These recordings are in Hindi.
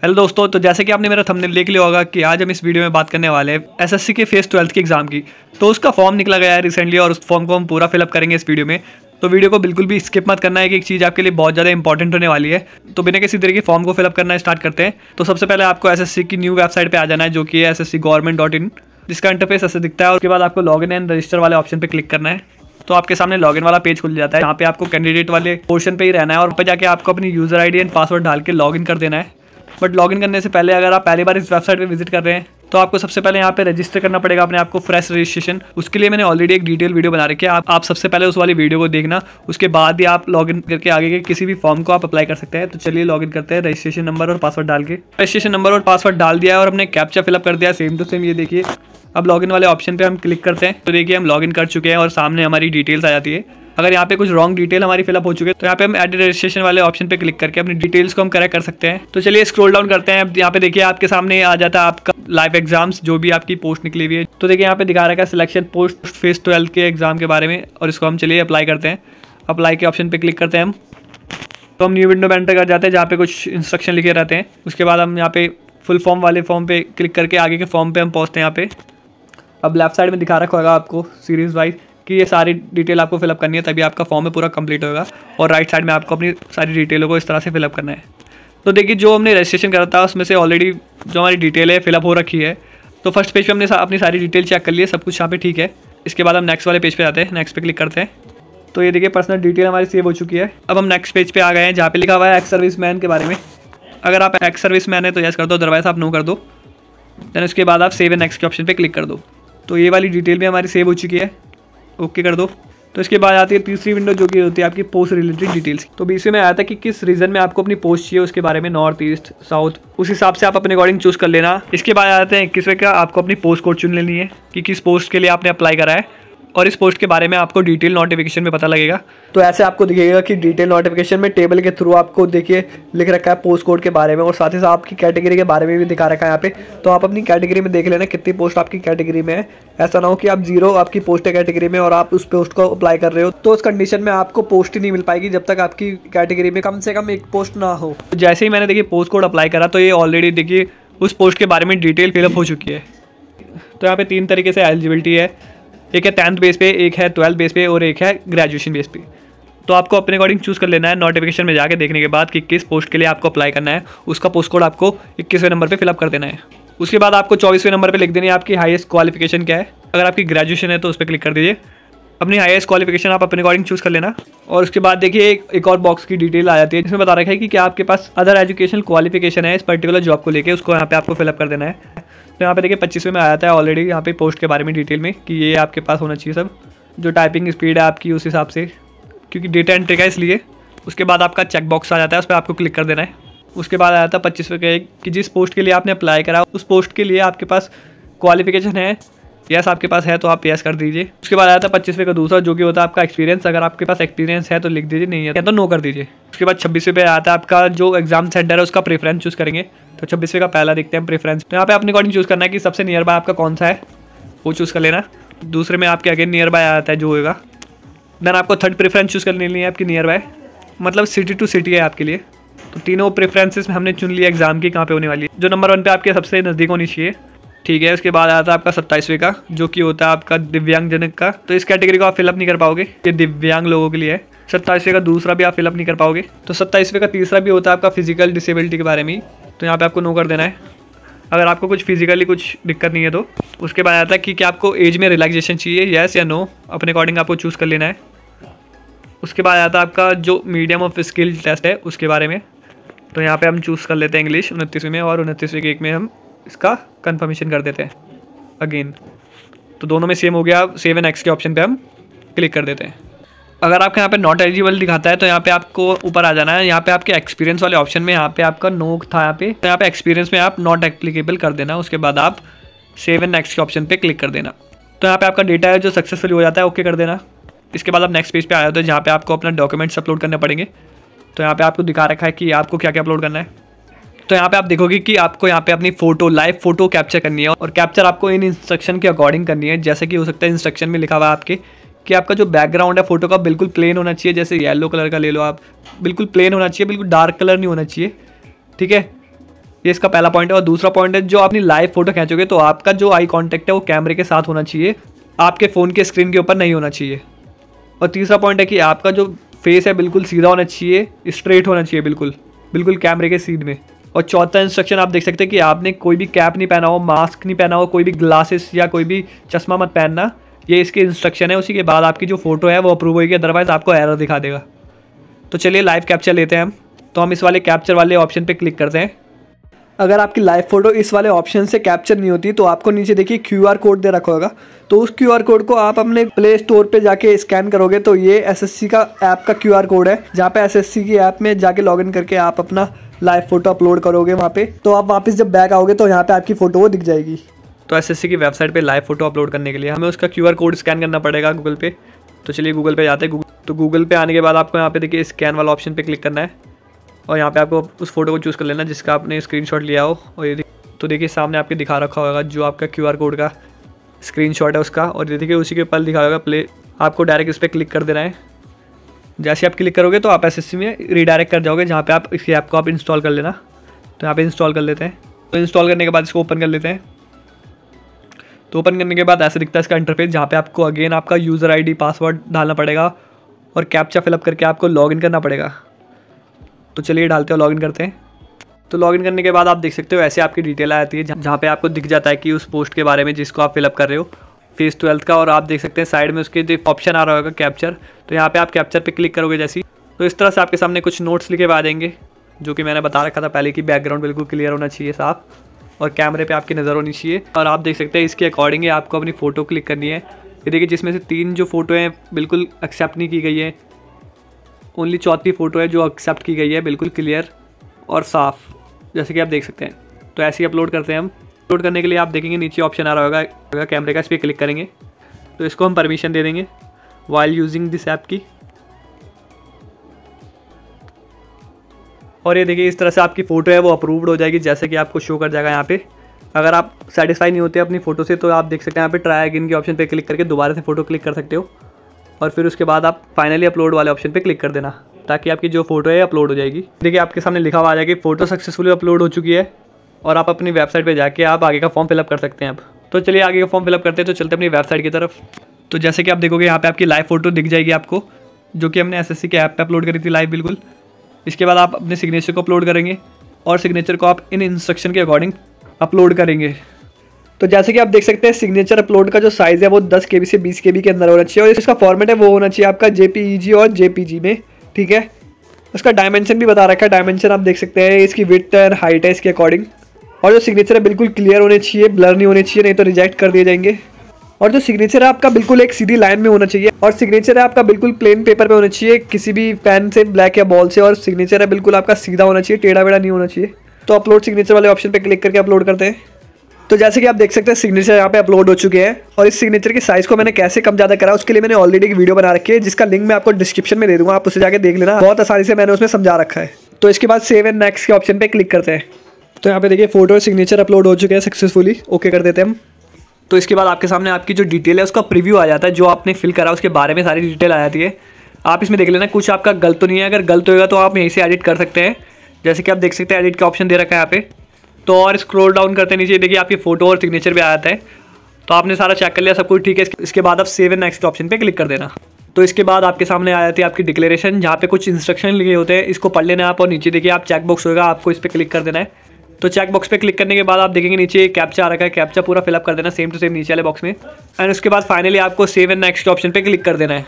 हेलो दोस्तों, तो जैसे कि आपने मेरा थंबनेल देख लिया होगा कि आज हम इस वीडियो में बात करने वाले हैं एसएससी के फेस 12 के एग्जाम की। तो उसका फॉर्म निकला गया है रिसेंटली और उस फॉर्म को हम पूरा फिलअप करेंगे इस वीडियो में। तो वीडियो को बिल्कुल भी स्किप मत करना है कि एक चीज़ आपके लिए बहुत ज़्यादा इंपॉर्टेंट होने वाली है। तो बिना किसी तरीके फॉर्म को फिलअप करना स्टार्ट करते हैं। तो सबसे पहले आपको एसएससी की न्यू वेबसाइट पर आ जाना है, जो कि है sscgovernment.in, जिसका इंटरफेस ऐसे दिखता है। और उसके बाद आपको लॉगिन एंड रजिस्टर वाले ऑप्शन पर क्लिक करना है। तो आपके सामने लॉगिन वाला पेज खुल जाता है। यहाँ पे आपको कैंडिडेट वाले पोर्शन पे ही रहना है और ऊपर जाके आपको अपनी यूज़र आईडी एंड पासवर्ड डाल के लॉगिन कर देना है। बट लॉगिन करने से पहले अगर आप पहली बार इस वेबसाइट पे विजिट कर रहे हैं तो आपको सबसे पहले यहाँ पे रजिस्टर करना पड़ेगा अपने आपको फ्रेश रजिस्ट्रेशन। उसके लिए मैंने ऑलरेडी एक डिटेल वीडियो बना रखी है, आप सबसे पहले उस वाली वीडियो को देखना। उसके बाद ही आप लॉगिन करके आगे के किसी भी फॉर्म को आप अप्लाई कर सकते हैं। तो चलिए लॉगिन करते हैं रजिस्ट्रेशन नंबर और पासवर्ड डाल के। रजिस्ट्रेशन नंबर और पासवर्ड डाल दिया है और हमने कैप्चा फिलअप कर दिया सेम टू सेम। ये देखिए, अब लॉगिन वाले ऑप्शन पे हम क्लिक करते हैं तो देखिए हम लॉगिन कर चुके हैं और सामने हमारी डिटेल्स आ जाती है। अगर यहाँ पे कुछ रॉन्ग डिटेल हमारी फिलअप हो चुके हैं तो यहाँ पे हम एड रजिस्ट्रेशन वाले ऑप्शन पे क्लिक करके अपनी डिटेल्स को हम करेक्ट कर सकते हैं। तो चलिए स्क्रॉल डाउन करते हैं। अब यहाँ पे देखिए आपके सामने आ जाता है आपका लाइव एग्जाम्स, जो भी आपकी पोस्ट निकली हुई है। तो देखिए यहाँ पे दिखा रखा है सिलेक्शन पोस्ट फेस 12 के एग्जाम के बारे में, और इसको हम चलिए अप्लाई करते हैं। अप्लाई के ऑप्शन पे क्लिक करते हैं हम। तो हम न्यू विंडो में एंटर कर जाते हैं जहाँ पे कुछ इंस्ट्रक्शन लिखे रहते हैं। उसके बाद हम यहाँ पे फुल फॉर्म वाले फॉर्म पे क्लिक करके आगे के फॉर्म पे हम पहुँचते हैं। यहाँ पे अब लेफ्ट साइड में दिखा रखा होगा आपको सीरीज वाइज कि ये सारी डिटेल आपको फिलअप करनी है, तभी आपका फॉर्म है पूरा कंप्लीट होगा। और राइट साइड में आपको अपनी सारी डिटेलों को इस तरह से फिलअप करना है। तो देखिए जो हमने रजिस्ट्रेशन करा था उसमें से ऑलरेडी जो हमारी डिटेल है फिलअप हो रखी है। तो फर्स्ट पेज पे हमने अपनी सारी डिटेल चेक कर ली है, सब कुछ यहाँ पे ठीक है। इसके बाद हम नेक्स्ट वाले पेज पे जाते हैं, नेक्स्ट पे क्लिक करते हैं। तो ये देखिए पर्सनल डिटेल हमारी सेव हो चुकी है। अब हम नेक्स्ट पेज पे आ गए हैं जहाँ पे लिखा हुआ है एक्स सर्विस मैन के बारे में। अगर आप एक्स सर्विस मैन है तो यस कर दो, अदरवाइज आप नो कर दो। देन उसके बाद आप सेव एंड नेक्स्ट के ऑप्शन पे क्लिक कर दो। तो ये वाली डिटेल भी हमारी सेव हो चुकी है, ओके कर दो। तो इसके बाद आती है तीसरी विंडो, जो कि होती है आपकी पोस्ट रिलेटेड डिटेल्स। तो बीच में आया था कि किस रीजन में आपको अपनी पोस्ट चाहिए, उसके बारे में नॉर्थ ईस्ट साउथ, उस हिसाब से आप अपने अकॉर्डिंग चूज कर लेना। इसके बाद आते हैं 21वें का, आपको अपनी पोस्ट कोड चुन लेनी है कि किस पोस्ट के लिए आपने अप्लाई करा है, और इस पोस्ट के बारे में आपको डिटेल नोटिफिकेशन में पता लगेगा। तो ऐसे आपको दिखेगा कि डिटेल नोटिफिकेशन में टेबल के थ्रू आपको देखिए लिख रखा है पोस्ट कोड के बारे में, और साथ ही साथ आपकी कैटेगरी के बारे में भी दिखा रखा है यहाँ पे। तो आप अपनी कैटेगरी में देख लेना कितनी पोस्ट आपकी कैटेगरी में है। ऐसा ना हो कि आप जीरो आपकी पोस्ट है कैटेगरी में और आप उस पोस्ट को अप्लाई कर रहे हो, तो उस कंडीशन में आपको पोस्ट ही नहीं मिल पाएगी जब तक आपकी कैटेगरी में कम से कम एक पोस्ट ना हो। तो जैसे ही मैंने देखिए पोस्ट कोड अप्लाई करा तो ये ऑलरेडी देखिए उस पोस्ट के बारे में डिटेल फिलअप हो चुकी है। तो यहाँ पे 3 तरीके से एलिजिबिलिटी है, एक है 10th बेस पे, एक है 12th बेस पे और एक है ग्रेजुएशन बेस पे। तो आपको अपने अकॉर्डिंग चूज़ कर लेना है नोटिफिकेशन में जाके देखने के बाद कि किस पोस्ट के लिए आपको अप्लाई करना है। उसका पोस्ट कोड आपको 21वें नंबर पे फिलअप कर देना है। उसके बाद आपको 24वें नंबर पे लिख देनी है आपकी हाईएस्ट क्वालिफिकेशन क्या है। अगर आपकी ग्रेजुएशन है तो उस पर क्लिक कर दीजिए। अपनी हाईएस्ट क्वालिफिकेशन आप अपने अकॉर्डिंग चूज़ कर लेना। और उसके बाद देखिए एक और बॉक्स की डिटेल आ जाती है जिसमें बता रखा है कि क्या आपके पास अदर एजुकेशनल क्वालिफिकेशन है इस पर्टिकुलर जॉब को लेकर, उसको यहाँ पे आपको फिलअप कर देना है। तो यहाँ पे देखिए 25वें में आया था ऑलरेडी यहाँ पे पोस्ट के बारे में डिटेल में कि ये आपके पास होना चाहिए सब, जो टाइपिंग स्पीड है आपकी उस हिसाब से, क्योंकि डेटा एंट्री का इसलिए। उसके बाद आपका चेक बॉक्स आ जाता है, उस पर आपको क्लिक कर देना है। उसके बाद आया था 25वें का कि जिस पोस्ट के लिए आपने अप्लाई करा उस पोस्ट के लिए आपके पास क्वालिफिकेशन है, यस आपके पास है तो आप यस कर दीजिए। उसके बाद आया था 25वें का दूसरा, जो कि होता है आपका एक्सपीरियंस। अगर आपके पास एक्सपीरियंस है तो लिख दीजिए, नहीं है तो नो कर दीजिए। उसके बाद 26वें पे आता है आपका जो एग्जाम सेंटर है उसका प्रेफरेंस चूज़ करेंगे। तो 26वें का पहला देखते हैं प्रेफरेंस। तो यहाँ पे अपने अकॉर्डिंग चूज़ करना है कि सबसे नियर बाय आपका कौन सा है, वो चूज़ कर लेना। दूसरे में आपके अगेन नियर बाय आता है जो होगा। देन आपको थर्ड प्रेफरेंस चूज़ कर लेनी है आपकी नियर बाय, मतलब सिटी टू सिटी है आपके लिए। तो तीनों प्रेफरेंसेस में हमने चुन लिया एग्जाम की कहाँ पे होने वाली है, जो नंबर 1 पे आपके सबसे नज़दीक होनी चाहिए, ठीक है। उसके बाद आता है आपका 27वें का, जो कि होता है आपका दिव्यांग जनक का। तो इस कैटेगरी को आप फिलअप नहीं कर पाओगे, ये दिव्यांग लोगों के लिए है। 27वें का दूसरा भी आप फिलअप नहीं कर पाओगे। तो 27वें का तीसरा भी होता है आपका फिजिकल डिसेबिलिटी के बारे में, तो यहाँ पे आपको नो कर देना है अगर आपको कुछ फिजिकली कुछ दिक्कत नहीं है तो। उसके बाद आता है कि क्या आपको एज में रिलैक्सेशन चाहिए, यस या नो, अपने अकॉर्डिंग आपको चूज़ कर लेना है। उसके बाद आता है आपका जो मीडियम ऑफ स्किल टेस्ट है उसके बारे में। तो यहाँ पे हम चूज़ कर लेते हैं इंग्लिश 29वें में, और 29वें के एक में हम इसका कंफर्मेशन कर देते हैं अगेन। तो दोनों में सेम हो गया। सेव एंड नेक्स्ट के ऑप्शन पे हम क्लिक कर देते हैं। अगर आपके यहाँ पे नॉट एलिजिबल दिखाता है तो यहाँ पे आपको ऊपर आ जाना है। यहाँ पे आपके एक्सपीरियंस वाले ऑप्शन में यहाँ पे आपका नो था यहाँ पे, तो यहाँ पे एक्सपीरियंस में आप नॉट एप्लीकेबल कर देना। उसके बाद आप सेव एंड नेक्स्ट के ऑप्शन पे क्लिक कर देना। तो यहाँ पे आपका डेटा है जो सक्सेसफुली हो जाता है, ओके कर देना। इसके बाद आप नेक्स्ट पेज पे आ जाते हो जहाँ पे आपको अपना डॉक्यूमेंट्स अपलोड करने पड़ेंगे। तो यहाँ पे आपको दिखा रखा है कि आपको क्या क्या अपलोड करना है। तो यहाँ पे आप देखोगे कि आपको यहाँ पे अपनी फोटो लाइव फोटो कैप्चर करनी है, और कैप्चर आपको इन इंस्ट्रक्शन के अकॉर्डिंग करनी है। जैसे कि हो सकता है इंस्ट्रक्शन में लिखा हुआ है आपके कि आपका जो बैकग्राउंड है फोटो का बिल्कुल प्लेन होना चाहिए। जैसे येलो कलर का ले लो आप, बिल्कुल प्लेन होना चाहिए, बिल्कुल डार्क कलर नहीं होना चाहिए, ठीक है। ये इसका पहला पॉइंट है। और दूसरा पॉइंट है, जो अपनी लाइव फोटो खींचोगे तो आपका जो आई कॉन्टैक्ट है वो कैमरे के साथ होना चाहिए, आपके फ़ोन के स्क्रीन के ऊपर नहीं होना चाहिए। और तीसरा पॉइंट है कि आपका जो फेस है बिल्कुल सीधा होना चाहिए, स्ट्रेट होना चाहिए, बिल्कुल बिल्कुल कैमरे के सीध में। और चौथा इंस्ट्रक्शन आप देख सकते हैं कि आपने कोई भी कैप नहीं पहना हो, मास्क नहीं पहना हो, कोई भी ग्लासेस या कोई भी चश्मा मत पहनना। ये इसके इंस्ट्रक्शन है। उसी के बाद आपकी जो फोटो है वो अप्रूव होगी, अदरवाइज़ आपको एरर दिखा देगा। तो चलिए लाइव कैप्चर लेते हैं हम। तो हम इस वाले कैप्चर वाले ऑप्शन पे क्लिक करते हैं। अगर आपकी लाइव फोटो इस वाले ऑप्शन से कैप्चर नहीं होती तो आपको नीचे देखिए QR कोड दे रखा होगा। तो उस QR कोड को आप अपने प्ले स्टोर पे जाके स्कैन करोगे तो ये SSC का ऐप का QR कोड है, जहाँ पे SSC की ऐप में जाके लॉगिन करके आप अपना लाइव फोटो अपलोड करोगे वहाँ पे। तो आप वापस जब बैक आओगे तो यहाँ पे आपकी फोटो वो दिख जाएगी। तो SSC की वेबसाइट पे लाइव फोटो अपलोड करने के लिए हमें उसका QR कोड स्कैन करना पड़ेगा गूगल पे। तो चलिए गूगल पे जाते हैं। तो गूगल पे आने के बाद आपको यहाँ पे देखिए स्कैन वाला ऑप्शन पे क्लिक करना है और यहाँ पे आपको उस फोटो को चूज़ कर लेना जिसका आपने स्क्रीनशॉट लिया हो। और ये तो देखिए सामने आपके दिखा रखा होगा जो आपका QR कोड का स्क्रीनशॉट है उसका। और ये देखिए उसी के ऊपर लिखा होगा प्ले। आपको डायरेक्ट इस पर क्लिक कर देना है। जैसे आप क्लिक करोगे तो आप SSC में रीडायरेक्ट कर जाओगे, जहाँ पे आप इस ऐप को आप इंस्टॉल कर लेना। तो यहाँ पे इंस्टॉल कर लेते हैं। तो इंस्टॉल करने के बाद इसको ओपन कर लेते हैं। तो ओपन करने के बाद ऐसे दिखता है इसका इंटरफेस, जहाँ पे आपको अगेन आपका यूज़र ID पासवर्ड डालना पड़ेगा और कैप्चा फिलअप करके आपको लॉगिन करना पड़ेगा। तो चलिए डालते हैं, लॉगिन करते हैं। तो लॉगिन करने के बाद आप देख सकते हो ऐसे आपकी डिटेल आ जाती है, जहाँ पे आपको दिख जाता है कि उस पोस्ट के बारे में जिसको आप फिलअप कर रहे हो, फेस 12 का। और आप देख सकते हैं साइड में उसके जो ऑप्शन आ रहा होगा कैप्चर, तो यहाँ पे आप कैप्चर पे क्लिक करोगे जैसे, तो इस तरह से आपके सामने कुछ नोट्स लिखे हुए आ जाएंगे, जो कि मैंने बता रखा था पहले कि बैकग्राउंड बिल्कुल क्लियर होना चाहिए, साफ, और कैमरे पे आपकी नज़र होनी चाहिए। और आप देख सकते हैं इसके अकॉर्डिंग ही आपको अपनी फ़ोटो क्लिक करनी है। ये देखिए जिसमें से 3 जो फ़ोटो हैं बिल्कुल एक्सेप्ट नहीं की गई है, ओनली चौथी फ़ोटो है जो एक्सेप्ट की गई है, बिल्कुल क्लियर और साफ़, जैसे कि आप देख सकते हैं। तो ऐसे ही अपलोड करते हैं हम। अपलोड करने के लिए आप देखेंगे नीचे ऑप्शन आ रहा होगा कैमरे का, इस पर क्लिक करेंगे तो इसको हम परमिशन दे देंगे वाइल यूजिंग दिस ऐप की। और ये देखिए इस तरह से आपकी फ़ोटो है वो अप्रूव्ड हो जाएगी, जैसे कि आपको शो कर जाएगा यहाँ पे। अगर आप सेटिस्फाई नहीं होते अपनी फ़ोटो से तो आप देख सकते हैं यहाँ पे ट्राई अगेन के ऑप्शन पे क्लिक करके दोबारा से फ़ोटो क्लिक कर सकते हो। और फिर उसके बाद आप फाइनली अपलोड वाले ऑप्शन पे क्लिक कर देना, ताकि आपकी जो फोटो है अपलोड हो जाएगी। देखिए आपके सामने लिखा हुआ आ जाएगा कि फ़ोटो सक्सेसफुली अपलोड हो चुकी है, और आप अपनी वेबसाइट पे जाके आप आगे का फॉर्म फिलअप कर सकते हैं अब। तो चलिए आगे का फॉर्म फिलअप करते हैं। तो चलते हैं अपनी वेबसाइट की तरफ। तो जैसे कि आप देखोगे यहाँ पे आपकी लाइव फोटो दिख जाएगी आपको, जो कि हमने SSC के ऐप पे अपलोड करी थी लाइव बिल्कुल। इसके बाद आप अपने सिग्नेचर को अपलोड करेंगे और सिग्नेचर को आप इन इंस्ट्रक्शन के अकॉर्डिंग अपलोड करेंगे। तो जैसे कि आप देख सकते हैं सिग्नेचर अपलोड का जो साइज़ है वो 10 KB से 20 KB के अंदर होना चाहिए, और इसका फॉर्मेट है वो होना चाहिए आपका JPEG और JPG में, ठीक है। उसका डायमेंशन भी बता रखा है, डायमेंशन आप देख सकते हैं, इसकी विड्थ और हाइट है इसके अकॉर्डिंग। और जो सिग्नेचर है बिल्कुल क्लियर होने चाहिए, ब्लर नहीं होने चाहिए, नहीं तो रिजेक्ट कर दिए जाएंगे। और जो सिग्नेचर है आपका बिल्कुल एक सीधी लाइन में होना चाहिए, और सिग्नेचर है आपका बिल्कुल प्लेन पेपर पे होना चाहिए, किसी भी पेन से, ब्लैक या बॉल से। और सिग्नेचर है बिल्कुल आपका सीधा होना चाहिए, टेढ़ा वेढ़ा नहीं होना चाहिए। तो अपलोड सिग्नेचर वाले ऑप्शन पे क्लिक करके अपलोड करते हैं। तो जैसे कि आप देख सकते हैं सिग्नेचर यहाँ पे अपलोड हो चुके हैं। और इस सिग्नेचर की साइज़ को मैंने कैसे कम ज़्यादा करा उसके लिए मैंने ऑलरेडी एक वीडियो बना रखी है, जिसका लिंक मैं आपको डिस्क्रिप्शन में दे दूँगा, आप उसे जाके देख लेना, बहुत आसानी से मैंने उसमें समझा रखा है। तो इसके बाद सेव एंड नेक्स्ट के ऑप्शन पे क्लिक करते हैं। तो यहाँ पे देखिए फोटो और सिग्नेचर अपलोड हो चुके हैं सक्सेसफुली, ओके कर देते हैं हम। तो इसके बाद आपके सामने आपकी जो डिटेल है उसका प्रीव्यू आ जाता है, जो आपने फिल करा उसके बारे में सारी डिटेल आ जाती है। आप इसमें देख लेना कुछ आपका गलत तो नहीं है, अगर गलत होगा तो आप यहीं से एडिट कर सकते हैं। जैसे कि आप देख सकते हैं एडिट का ऑप्शन दे रखा है यहाँ पे। तो और स्क्रॉल डाउन करते नीचे देखिए आपकी फ़ोटो और सिग्नेचर भी आ जाता है। तो आपने सारा चेक कर लिया, सब कुछ ठीक है। इसके बाद आप सेव एंड नेक्स्ट ऑप्शन पे क्लिक कर देना। तो इसके बाद आपके सामने आ जाती है आपकी डिक्लेरेशन, जहाँ पे कुछ इंस्ट्रक्शन लिखे होते हैं, इसको पढ़ लेना आप। और नीचे देखिए आप चेक बॉक्स होगा, आपको इस पर क्लिक कर देना है। तो चेक बॉक्स पे क्लिक करने के बाद आप देखेंगे नीचे कैप्चा आ रखा है, कैप्चा पूरा फिलअप कर देना सेम टू सेम नीचे वाले बॉक्स में। एंड उसके बाद फाइनली आपको सेव एंड नेक्स्ट ऑप्शन पे क्लिक कर देना है।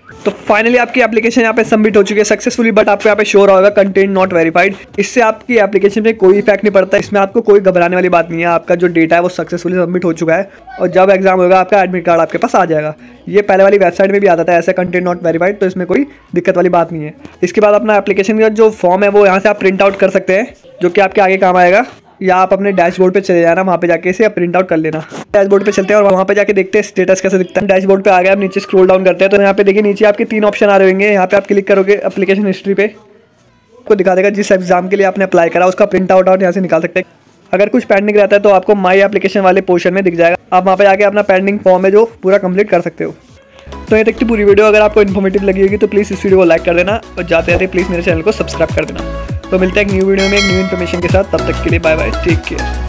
तो फाइनली आपकी एप्लीकेशन यहाँ पे सबमिट हो चुकी है सक्सेसफुली, बट आपको यहाँ पे शो होगा कंटेंट नॉट वेरीफाइड। इससे आपकी एप्लीकेशन पे कोई इफेक्ट नहीं पड़ता, इसमें आपको कोई घबराने वाली बात नहीं है। आपका जो डेटा है वो सक्सेसफुली सबमिट हो चुका है, और जब एग्जाम होगा आपका एडमिट कार्ड आपके पास आ जाएगा। ये पहले वाली वेबसाइट में भी आता था ऐसा कंटेंट नॉट वेरीफाइड, तो इसमें कोई दिक्कत वाली बात नहीं है। इसके बाद अपना एप्लीकेशन का जो फॉर्म है वो यहाँ से आप प्रिंट आउट कर सकते हैं, जो कि आपके आगे काम आएगा। या आप अपने डैशबोर्ड पे चले जाना, वहाँ पे जाके इसे प्रिंट आउट कर लेना। डैशबोर्ड पे चलते हैं और वहाँ पे जाके देखते हैं स्टेटस कैसे दिखता है। डैशबोर्ड पे आ गया, अब नीचे स्क्रॉल डाउन करते हैं तो यहाँ पे देखिए नीचे आपके 3 ऑप्शन आ रहे होंगे। यहाँ पे आप क्लिक करोगे एप्लीकेशन हिस्ट्री पे, आपको दिखा देगा जिस एग्जाम के लिए आपने अप्लाई करा उसका प्रिंट आउट यहाँ से निकाल सकते हैं। अगर कुछ पेंडिंग रहता है तो आपको माई एप्लीकेशन वाले पोर्शन में दिख जाएगा, आप वहाँ पे जाके अपना पेंडिंग फॉर्म है जो पूरा कंप्लीट कर सकते हो। तो ये तक की पूरी वीडियो अगर आपको इन्फॉर्मेटिव लगी होगी तो प्लीज़ इस वीडियो को लाइक कर देना, और जाते रहते प्लीज़ मेरे चैनल को सब्सक्राइब कर देना। तो मिलते हैं एक न्यू वीडियो में एक न्यू इन्फॉर्मेशन के साथ, तब तक के लिए बाय बाय, टेक केयर।